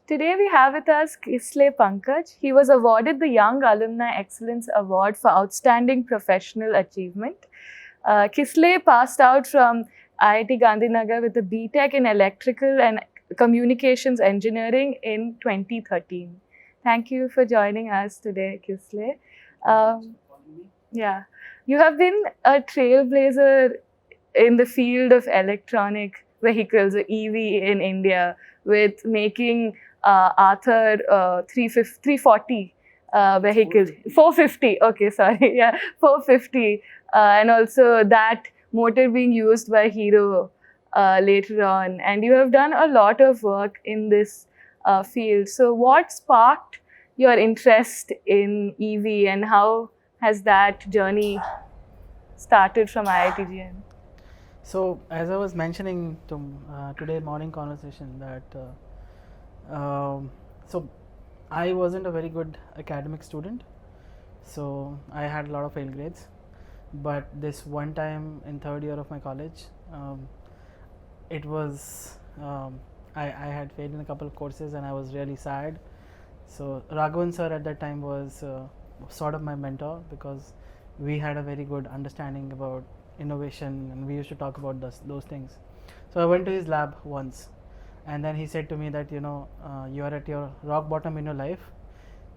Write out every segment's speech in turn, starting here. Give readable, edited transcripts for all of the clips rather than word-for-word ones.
Today we have with us Kislay Pankaj. He was awarded the Young Alumni Excellence Award for Outstanding Professional Achievement. Kislay passed out from IIT Gandhinagar with a BTech in Electrical and Communications Engineering in 2013. Thank you for joining us today, Kislay. Yeah, you have been a trailblazer in the field of electronic vehicles, or EV, in India, with making Arthur 340 vehicles, 450. Okay, sorry, yeah, 450, and also that motor being used by Hero later on. And you have done a lot of work in this field. So, what sparked your interest in EV, and how has that journey started from IITGN? So, as I was mentioning to today morning conversation that so I wasn't a very good academic student, so I had a lot of fail grades. But this one time in third year of my college, it was I had failed in a couple of courses and I was really sad. So Raghavan sir at that time was sort of my mentor because we had a very good understanding about innovation and we used to talk about those things. So I went to his lab once and then he said to me that you are at your rock bottom in your life.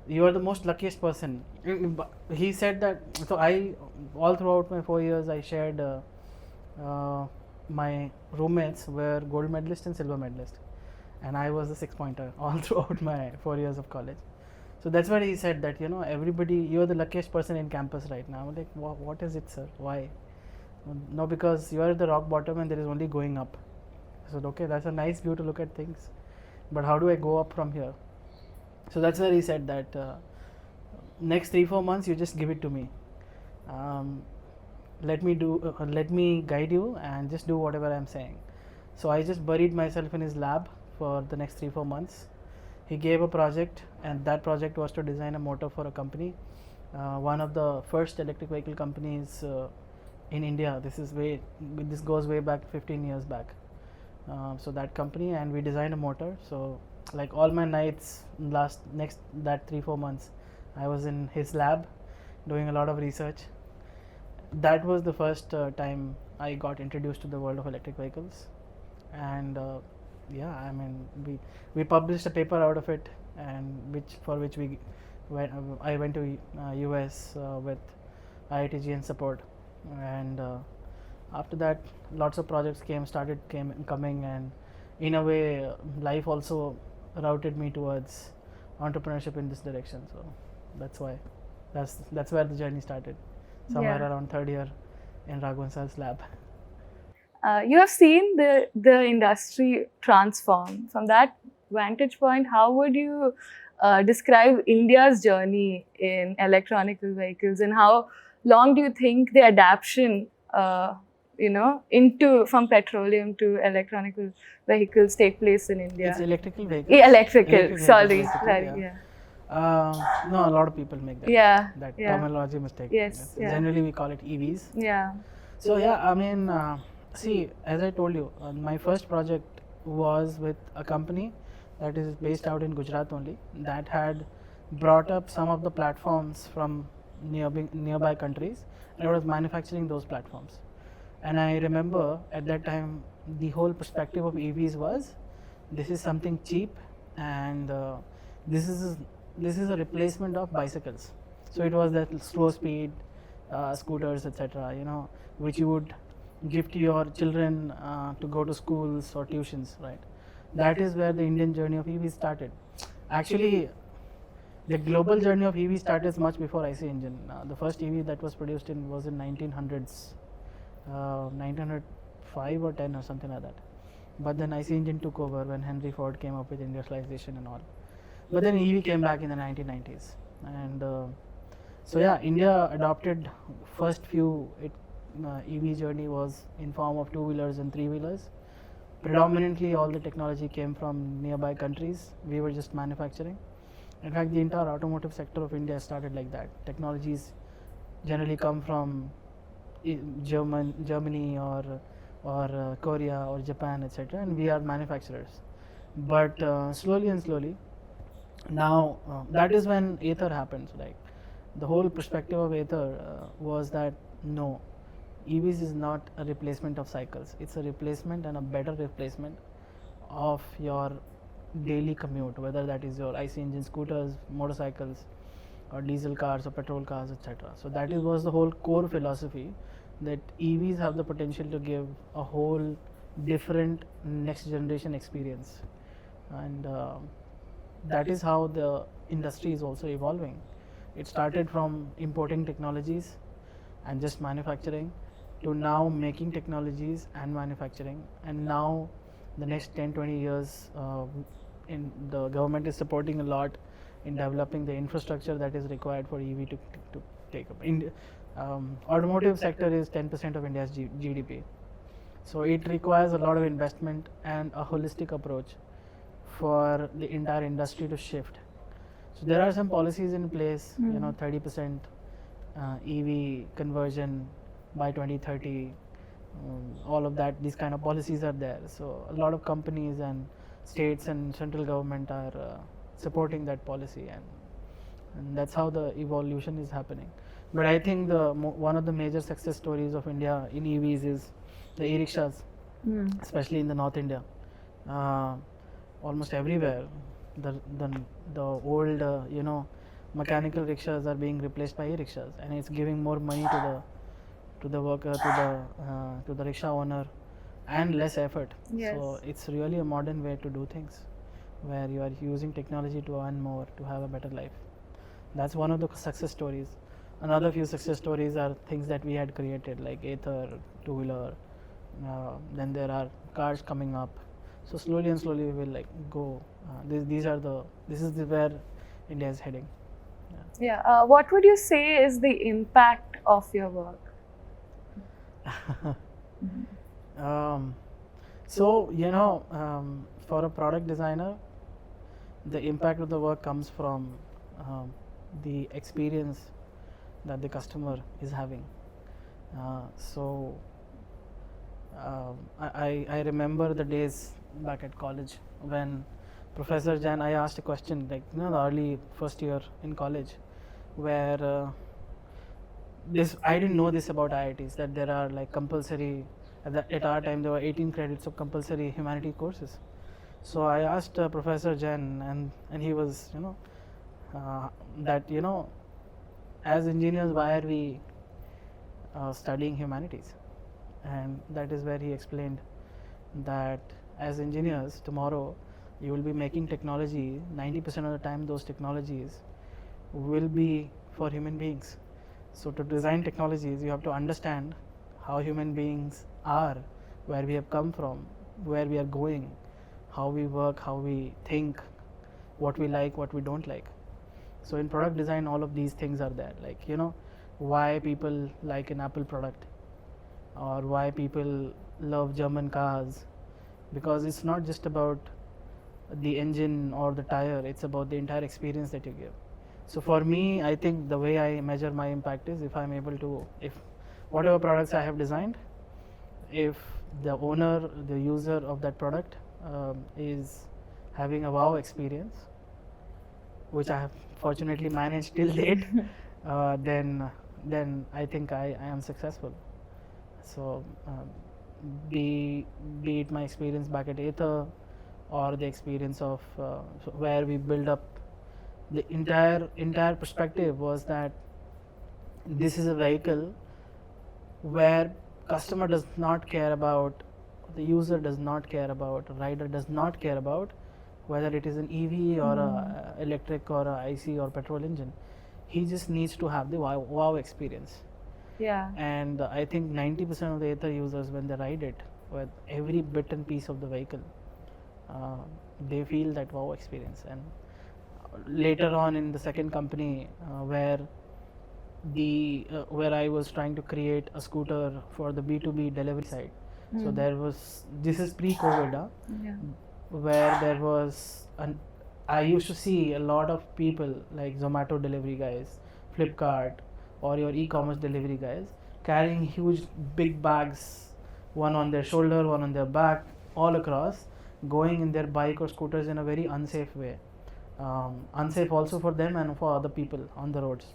You are the most luckiest person. He said that. So I all throughout my 4 years I shared my roommates were gold medalist and silver medalist and I was a 6 pointer all throughout my 4 years of college. So that's why he said that everybody, you're the luckiest person in campus right now. I'm like, what is it, sir? Why? No, because you are at the rock bottom and there is only going up. I said, okay, that's a nice view to look at things, but how do I go up from here? So that's where he said that next 3-4 months you just give it to me. Let me guide you and just do whatever I'm saying. So I just buried myself in his lab for the next 3-4 months. He gave a project and that project was to design a motor for a company, one of the first electric vehicle companies in India. This goes way back 15 years back. So that company, and we designed a motor. So like all my nights next that 3-4 months I was in his lab doing a lot of research. That was the first time I got introduced to the world of electric vehicles, and yeah, I mean we published a paper out of it, and which I went to US with IITGN support, and after that lots of projects came coming, and in a way life also routed me towards entrepreneurship in this direction. So that's where the journey started, somewhere around third year in Raghavan sir's lab. You have seen the industry transform. From that vantage point, how would you describe India's journey in electronic vehicles, and how long do you think the adaptation, into from petroleum to electronic vehicles take place in India? It's electrical vehicles. Yeah, electrical. Electric Sorry, vehicles, sorry. yeah. Yeah. No, a lot of people make that. Yeah. That Yeah. terminology mistake. Yes. Yeah. Generally, we call it EVs. Yeah. So yeah, I mean, see, as I told you, my first project was with a company that is based out in Gujarat only, that had brought up some of the platforms from nearby countries, and it was manufacturing those platforms. And I remember at that time the whole perspective of EVs was, this is something cheap, and this is a replacement of bicycles. So it was that slow speed scooters, etc., which you would give to your children to go to schools or tuitions, right? That is where the Indian journey of EV started. Actually, the global journey of EV started much before IC engine. The first EV that was produced was in 1900s, 1905 or 10 or something like that. But then IC engine took over when Henry Ford came up with industrialization and all. But then EV came back in the 1990s, and so yeah, India adopted first few EV journey was in form of 2-wheelers and 3-wheelers. Predominantly, all the technology came from nearby countries. We were just manufacturing. In fact, the entire automotive sector of India started like that. Technologies generally come from Germany or Korea or Japan, etc., and we are manufacturers. But slowly and slowly, now that is when Aether happens. Like the whole perspective of Aether was that no, EVs is not a replacement of cycles. It's a replacement and a better replacement of your daily commute, whether that is your IC engine scooters, motorcycles, or diesel cars or petrol cars, etc. So that is, was the whole core philosophy, that EVs have the potential to give a whole different next generation experience, and that is how the industry is also evolving. It started from importing technologies and just manufacturing, to now making technologies and manufacturing, and now the next 10-20 years, in the government is supporting a lot in developing the infrastructure that is required for EV to take up. Automotive sector is 10% of India's GDP, so it requires a lot of investment and a holistic approach for the entire industry to shift. So there are some policies in place, 30% EV conversion by 2030. All of that, these kind of policies are there. So a lot of companies and states and central government are supporting that policy, and that's how the evolution is happening. But I think one of the major success stories of India in EVs is the e-rickshaws, especially in the North India. Uh, Almost everywhere, the old mechanical rickshaws are being replaced by e-rickshaws, and it's giving more money to the worker, to the rickshaw owner, and less effort. Yes. So it's really a modern way to do things, where you are using technology to earn more, to have a better life. That's one of the success stories. Another few success stories are things that we had created, like Aether, two-wheeler. Then there are cars coming up. So slowly and slowly we will like go. This is where India is heading. Yeah. What would you say is the impact of your work? So for a product designer, the impact of the work comes from the experience that the customer is having. I remember the days back at college when Professor Jan, I asked a question, like the early first year in college, where this I didn't know this about IITs, that there are like compulsory at our time there were 18 credits of compulsory humanity courses. So I asked Professor Jan, and he was that as engineers, why are we studying humanities? And that is where he explained that as engineers tomorrow you will be making technology. 90% of the time those technologies will be for human beings. So to design technologies, you have to understand how human beings are, where we have come from, where we are going, how we work, how we think, what we like, what we don't like. So in product design, all of these things are there, like why people like an Apple product, or why people love German cars, because it's not just about the engine or the tire, it's about the entire experience that you give. So for me, I think the way I measure my impact is if I'm able to, if whatever products I have designed, if the owner, the user of that product is having a wow experience, which I have fortunately managed till date, then I think I am successful. So be it my experience back at Aether, or the experience of where we build up the entire perspective was that this is a vehicle where customer does not care about, the user does not care about, rider does not care about whether it is an EV or a electric or a IC or petrol engine. He just needs to have the wow experience. Yeah. And I think 90% of the Aether users, when they ride it with every bit and piece of the vehicle, they feel that wow experience. And later on in the second company, where I was trying to create a scooter for the B2B delivery side. So there was, this is pre-COVID, Yeah. where there was I used to see a lot of people like Zomato delivery guys, Flipkart, or your e-commerce delivery guys carrying huge big bags, one on their shoulder, one on their back, all across, going in their bike or scooters in a very unsafe way, unsafe also for them and for other people on the roads.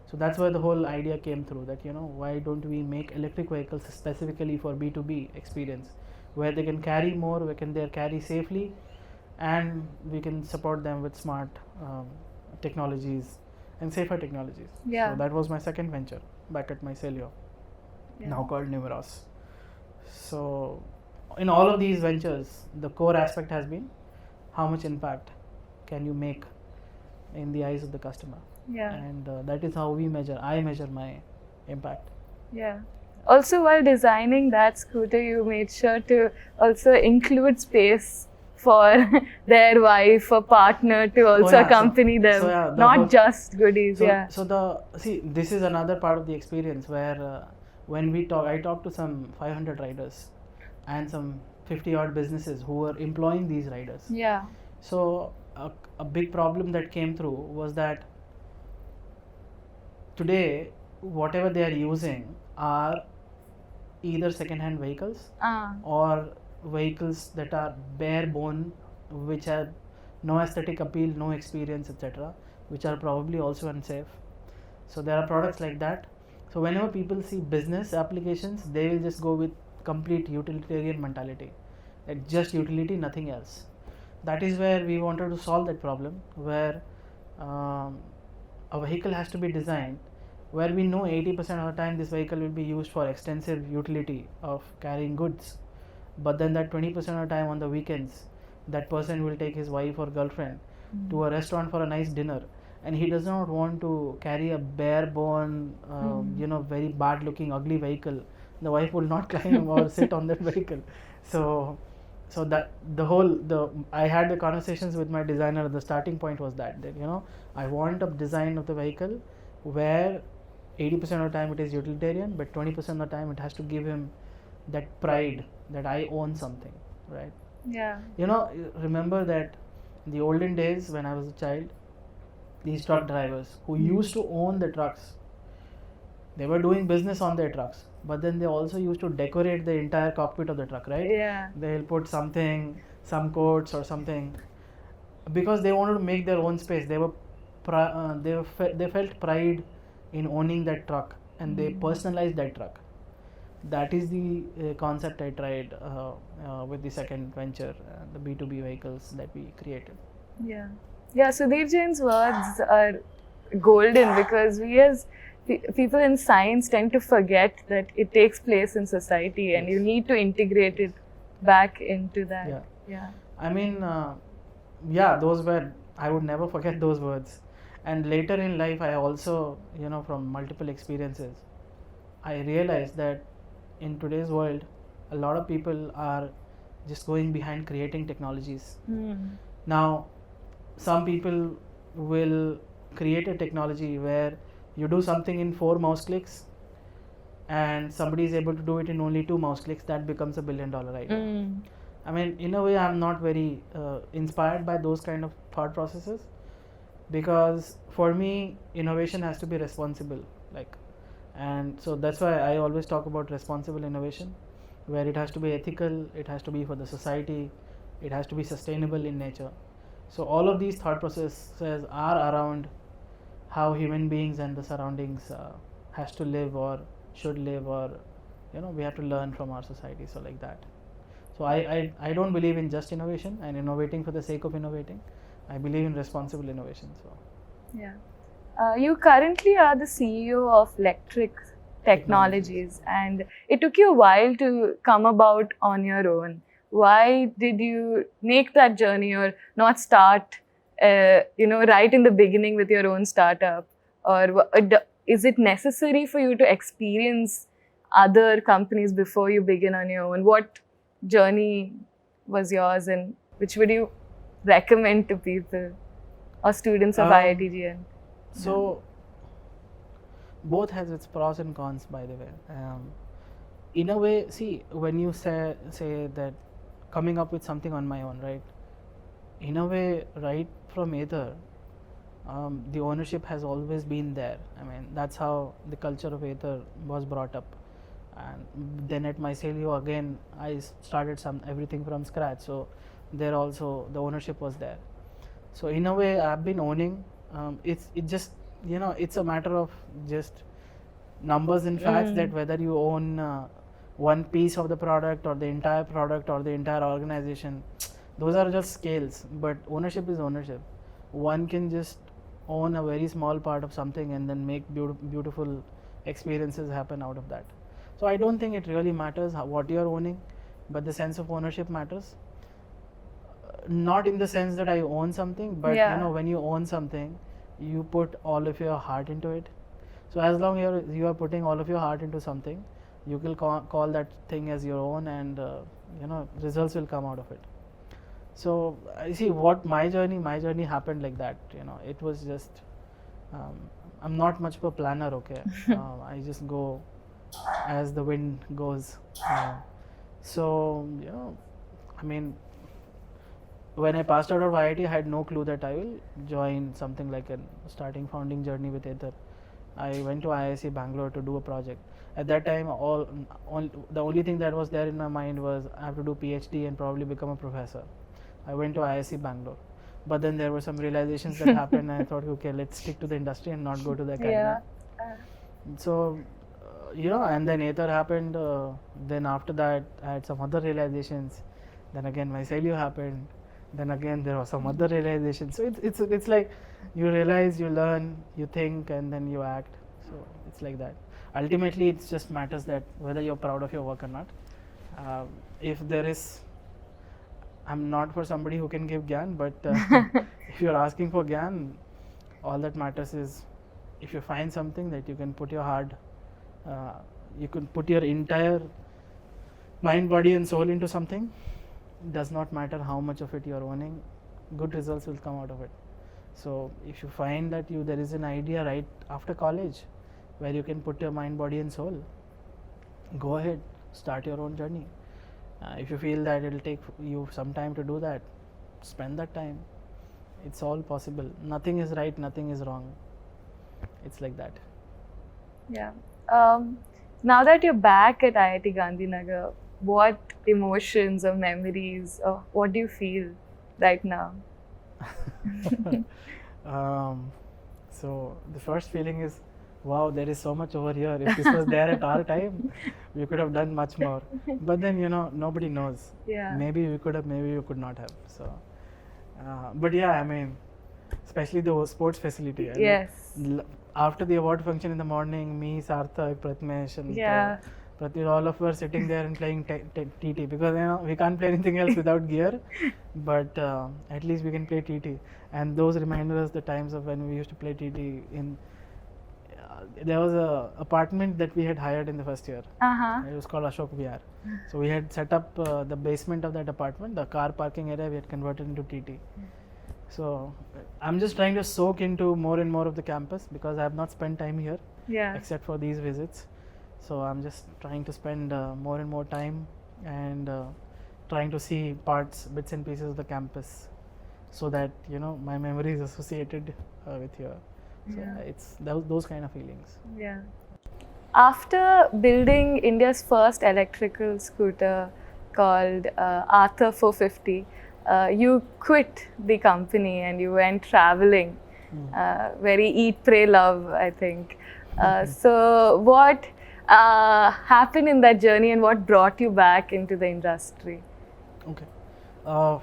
So that's where the whole idea came through, that why don't we make electric vehicles specifically for B2B experience, where they can carry more, where can they carry safely, and we can support them with smart technologies and safer technologies. Yeah. So that was my second venture back at Mycelio, Yeah. now called Numeros. So in all of these ventures, the core aspect has been how much impact can you make in the eyes of the customer. Yeah. And that is how I measure my impact. Yeah. Also, while designing that scooter, you made sure to also include space for their wife or partner to also yeah, accompany them, the not whole- just goodies. Yeah. So this is another part of the experience where when I talked to some 500 riders and some 50 odd businesses who were employing these riders. Yeah. So a big problem that came through was that today whatever they are using are either second-hand vehicles or vehicles that are bare bone, which have no aesthetic appeal, no experience, etc., which are probably also unsafe. So there are products like that. So whenever people see business applications, they will just go with complete utilitarian mentality, like just utility, nothing else. That is where we wanted to solve that problem, where a vehicle has to be designed where we know 80% of the time this vehicle will be used for extensive utility of carrying goods, but then that 20% of the time on the weekends, that person will take his wife or girlfriend to a restaurant for a nice dinner, and he does not want to carry a bare bone very bad looking ugly vehicle. The wife will not climb or sit on that vehicle. So that I had the conversations with my designer. The starting point was that I want a design of the vehicle where 80% of the time it is utilitarian, but 20% of the time it has to give him that pride that I own something, right? Yeah. Remember that in the olden days when I was a child, these truck drivers who used to own the trucks, they were doing business on their trucks, but then they also used to decorate the entire cockpit of the truck, right? Yeah. They'll put some coats or something, because they wanted to make their own space. They felt pride in owning that truck, and they personalized that truck. That is the concept I tried with the second venture, the B2B vehicles that we created. Yeah. Yeah, Sudeep Jain's words are golden, because we as people in science tend to forget that it takes place in society, and you need to integrate it back into that. Yeah. I mean, those were, I would never forget those words. And later in life, I also, from multiple experiences, I realized that in today's world, a lot of people are just going behind creating technologies. Now, some people will create a technology where you do something in 4 mouse clicks and somebody is able to do it in only 2 mouse clicks. That becomes $1 billion idea. I mean, in a way, I'm not very inspired by those kind of thought processes, because for me, innovation has to be responsible. And so that's why I always talk about responsible innovation, where it has to be ethical, it has to be for the society, it has to be sustainable in nature. So all of these thought processes are around how human beings and the surroundings has to live or should live, or we have to learn from our society. So like that. So I don't believe in just innovation and innovating for the sake of innovating. I believe in responsible innovation. So yeah. You currently are the CEO of Electric Technologies, and it took you a while to come about on your own. Why did you make that journey, or not start, right in the beginning with your own startup? Or is it necessary for you to experience other companies before you begin on your own? What journey was yours, and which would you recommend to people or students of IITGN? So both has its pros and cons, by the way. In a way, see, when you say that coming up with something on my own, right? In a way, right from Aether, the ownership has always been there. I mean, that's how the culture of Aether was brought up. And then at Mycelio, again, I started everything from scratch. So there also the ownership was there. So in a way, I've been owning. It just, it's a matter of just numbers and facts, that whether you own one piece of the product or the entire product or the entire organization, those are just scales. But ownership is ownership. One can just own a very small part of something and then make beautiful experiences happen out of that. So I don't think it really matters what you're owning, but the sense of ownership matters. Not in the sense that I own something, but when you own something, you put all of your heart into it. So as long you are putting all of your heart into something, you will call that thing as your own, and results will come out of it. So I see what my journey happened like that. It was just, I'm not much of a planner. Okay, I just go as the wind goes. So I mean, when I passed out of IIT, I had no clue that I will join something like a founding journey with Ether. I went to IISc Bangalore to do a project. At that time, the only thing that was there in my mind was I have to do PhD and probably become a professor. I went to IISc Bangalore, but then there were some realizations that happened, and I thought, okay, let's stick to the industry and not go to the academia. So, and then Ether happened. Then after that, I had some other realizations. Then again, my failure happened. Then again, there was some other realization. So it's like you realize, you learn, you think, and then you act. So it's like that. Ultimately, it just matters that whether you're proud of your work or not. If there is, I'm not for somebody who can give gyan, but if you're asking for gyan, all that matters is if you find something that you can put your heart, you can put your entire mind, body, and soul into something. Does not matter how much of it you are owning, good results will come out of it. So if you find that there is an idea right after college where you can put your mind, body, and soul, go ahead, start your own journey. If you feel that it will take you some time to do that, spend that time. It's all possible. Nothing is right, nothing is wrong. It's like that. Yeah. Now that you're back at IIT Gandhinagar, what emotions or memories or what do you feel right now? So the first feeling is, wow, there is so much over here. If this was there at our time, we could have done much more. But then, nobody knows. Yeah. Maybe we could have, maybe we could not have. So, but yeah, I mean, especially the sports facility. Yes. After the award function in the morning, me, Sarthak, Pratmesh, and Pratyur, all of us were sitting there and playing TT, because we can't play anything else without gear, but at least we can play TT. And those reminded us the times of when we used to play TT in. There was a apartment that we had hired in the first year. It was called Ashok Vihar. So we had set up the basement of that apartment, the car parking area, we had converted into TT. So I'm just trying to soak into more and more of the campus, because I have not spent time here except for these visits. So I'm just trying to spend more and more time and trying to see bits and pieces of the campus, so that my memory is associated with here. So it's those kind of feelings. Yeah. After building India's first electrical scooter called Arthur 450, you quit the company and you went traveling. Very eat, pray, love, I think. So what happened in that journey and what brought you back into the industry? Okay.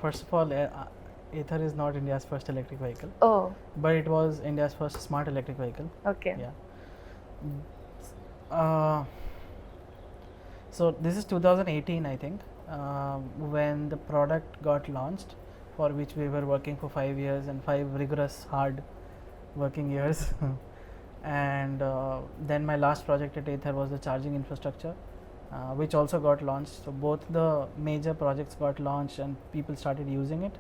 First of all, Ather is not India's first electric vehicle. Oh. But it was India's first smart electric vehicle. Okay. Yeah. So this is 2018, I think, when the product got launched, for which we were working for 5 years and 5 rigorous, hard working years. And then my last project at Ather was the charging infrastructure, which also got launched. So both the major projects got launched and people started using it.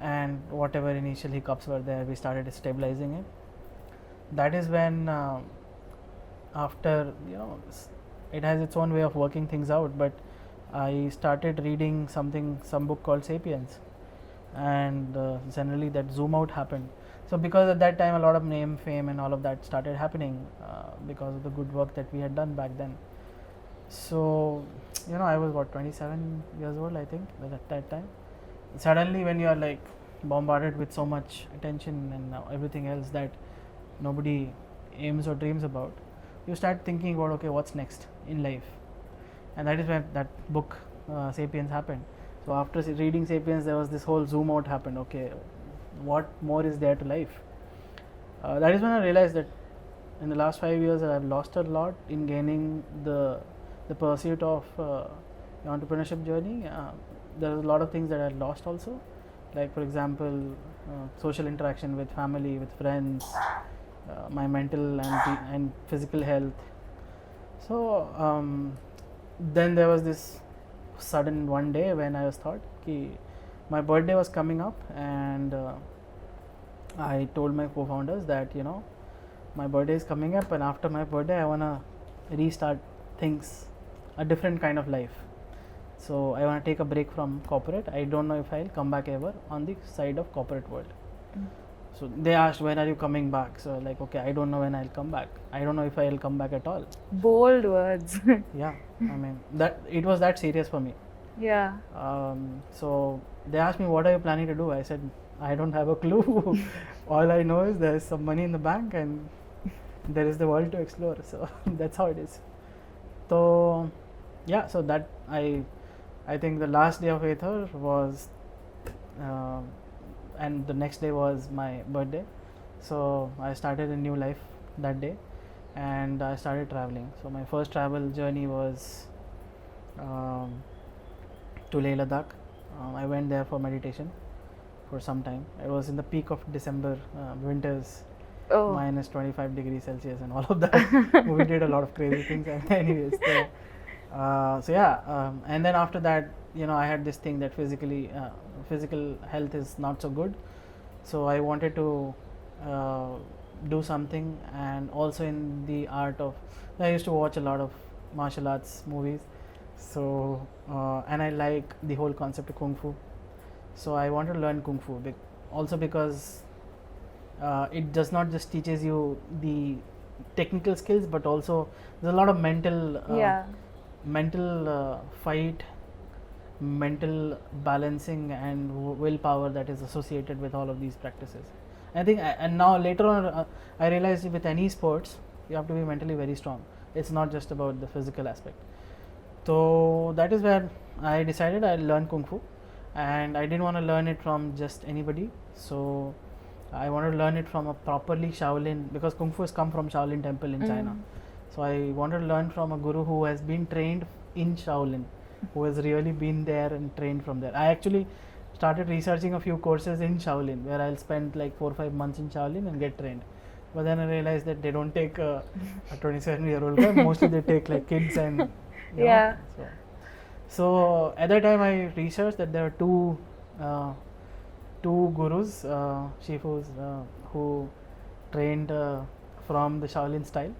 And whatever initial hiccups were there, we started stabilizing it. That is when, after it has its own way of working things out, but I started reading some book called Sapiens, and generally that zoom out happened. So because at that time a lot of name, fame, and all of that started happening because of the good work that we had done back then. So I was 27 years old, I think, at that time. suddenly when you are like bombarded with so much attention and everything else that nobody aims or dreams about, you start thinking about, okay, what's next in life? And that is when that book Sapiens happened. So after reading Sapiens, there was this whole zoom out happened. Okay, what more is there to life? That is when I realized that in the last 5 years I've lost a lot in gaining the pursuit of the entrepreneurship journey. There are a lot of things that I lost also, like for example, social interaction with family, with friends, my mental and physical health. So then there was this sudden one day when I was thought ki my birthday was coming up, and I told my co-founders that my birthday is coming up, and after my birthday I wanna restart things, a different kind of life. So I wanna take a break from corporate. I don't know if I'll come back ever on the side of corporate world. So they asked, when are you coming back? So like, okay, I don't know when I'll come back. I don't know if I'll come back at all. Bold words. Yeah, I mean that it was that serious for me. Yeah. So they asked me, what are you planning to do? I said, I don't have a clue. All I know is there is some money in the bank and there is the world to explore. So that's how it is. So yeah, so that I think the last day of Aether was, and the next day was my birthday. So I started a new life that day, and I started traveling. So my first travel journey was to Leh Ladakh. I went there for meditation for some time. It was in the peak of December, winters, Oh. minus 25 degrees Celsius and all of that. We did a lot of crazy things. Anyways, so yeah, and then after that, I had this thing that physical health is not so good. So I wanted to do something, and also in the art of, I used to watch a lot of martial arts movies. So and I like the whole concept of kung fu. So I wanted to learn kung fu, also because it does not just teaches you the technical skills, but also there's a lot of mental fight, mental balancing, and willpower that is associated with all of these practices. I think, and now later on, I realized with any sports, you have to be mentally very strong. It's not just about the physical aspect. So that is where I decided I'll learn kung fu, and I didn't want to learn it from just anybody. So I wanted to learn it from a properly Shaolin, because kung fu has come from Shaolin temple in China. So I wanted to learn from a guru who has been trained in Shaolin, who has really been there and trained from there. I actually started researching a few courses in Shaolin, where I'll spend like 4 or 5 months in Shaolin and get trained. But then I realized that they don't take a 27-year-old guy. Mostly they take like kids and Yeah. So at that time I researched that there were two gurus, shifus, who trained from the Shaolin style,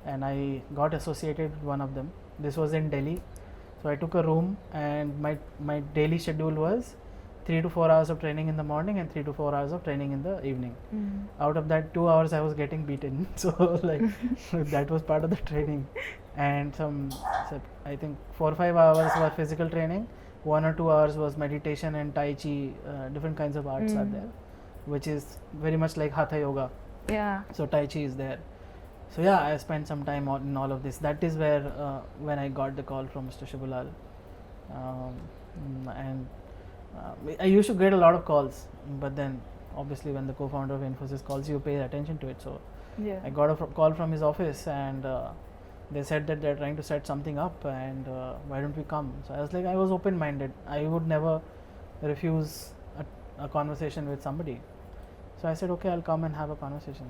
and I got associated with one of them. This was in Delhi. So I took a room, and my daily schedule was 3 to 4 hours of training in the morning and 3 to 4 hours of training in the evening. Out of that, 2 hours I was getting beaten. So like that was part of the training, and I think 4 or 5 hours were physical training. 1 or 2 hours was meditation and Tai Chi. Different kinds of arts are there, which is very much like Hatha Yoga. Yeah. So Tai Chi is there. So yeah, I spent some time in all of this. That is where when I got the call from Mr. Shibulal, and I used to get a lot of calls, but then obviously when the co-founder of Infosys calls, you pay attention to it. So Yeah. I got a call from his office, and they said that they're trying to set something up, and why don't we come? So I was open-minded. I would never refuse a conversation with somebody. So I said, okay, I'll come and have a conversation.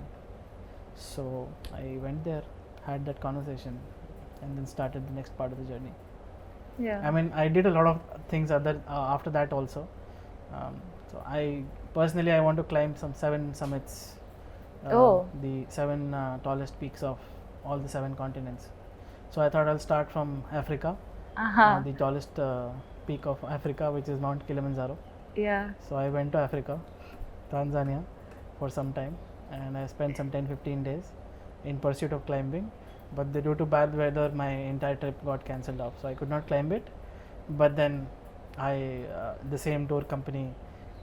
So I went there, had that conversation, and then started the next part of the journey. Yeah. I mean, I did a lot of things after that also. So I personally, I want to climb some 7 summits, the 7 tallest peaks of all the 7 continents. So I thought I'll start from Africa, the tallest peak of Africa, which is Mount Kilimanjaro. Yeah. So I went to Africa, Tanzania, for some time, and I spent some 10-15 days in pursuit of climbing. But due to bad weather, my entire trip got cancelled off, so I could not climb it. But then the same tour company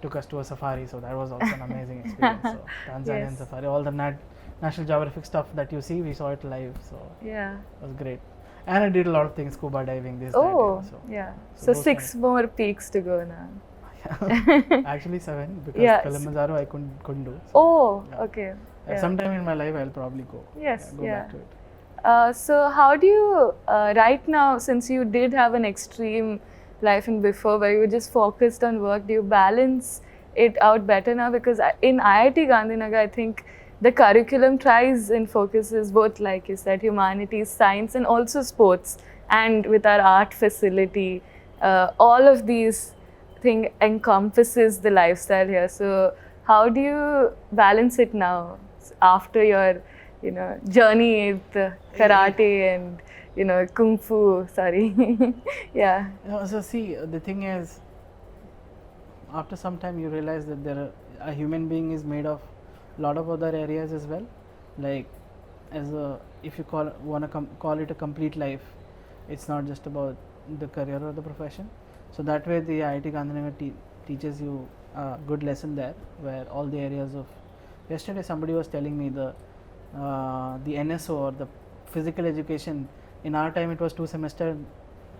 took us to a safari, so that was also an amazing experience. So Tanzanian Yes. safari, all the National Geographic stuff that you see, we saw it live, so Yeah. it was great. And I did a lot of things, scuba diving, this, Oh, that, yeah. so So those 6 more peaks to go now. actually 7, because Yeah. Kilimanjaro I couldn't do. So Oh, yeah. okay. Yeah. Sometime in my life I'll probably go. Yes, Go yeah. back to it. So how do you, right now, since you did have an extreme life in before where you were just focused on work, do you balance it out better now? Because in IIT Gandhinagar, I think the curriculum tries and focuses both, like you said, humanities, science, and also sports. And with our art facility, all of these thing encompasses the lifestyle here. So how do you balance it now after your journey with karate and, kung fu, sorry. Yeah. So see, the thing is, after some time you realize that a human being is made of a lot of other areas as well. Like, if you call it a complete life, it's not just about the career or the profession. So that way the IIT Gandhinagar teaches you a good lesson there, where all the areas of, yesterday somebody was telling me the NSO, or the physical education, in our time it was 2 semesters.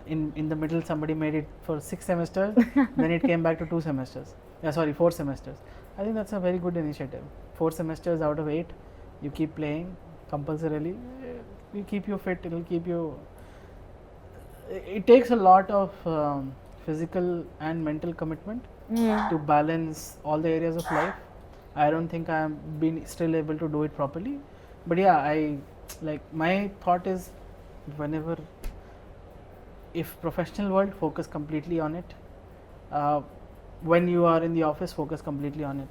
In the middle somebody made it for 6 semesters, then it came back to 2 semesters. 4 semesters. I think that's a very good initiative. 4 semesters out of 8, you keep playing compulsorily. Will keep you fit. It will keep you. It takes a lot of physical and mental commitment to balance all the areas of life. I don't think I'm been still able to do it properly, but yeah, my thought is, whenever, if professional world, focus completely on it. When you are in the office, focus completely on it.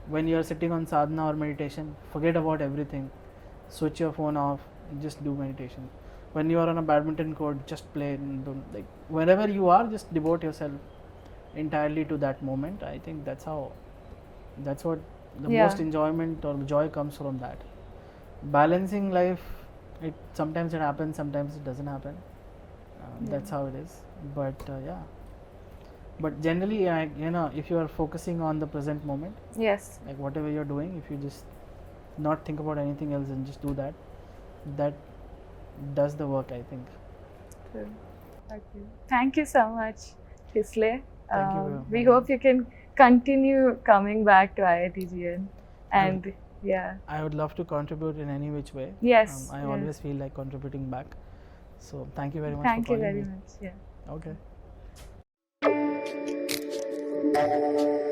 When you are sitting on sadhana or meditation, forget about everything. Switch your phone off, just do meditation. When you are on a badminton court, just play. And don't, wherever you are, just devote yourself entirely to that moment. I think that's what the most enjoyment or joy comes from that. Balancing life, sometimes it happens, sometimes it doesn't happen. That's how it is. But generally, if you are focusing on the present moment, Yes. like whatever you're doing, if you just not think about anything else and just do that does the work, I think. True. Okay. Thank you so much, Kislay. Thank you. We hope you can continue coming back to IITGN. And yeah. I would love to contribute in any which way. Yes. I always feel like contributing back. So thank you very much Thank for you calling very me. much. Yeah. Okay.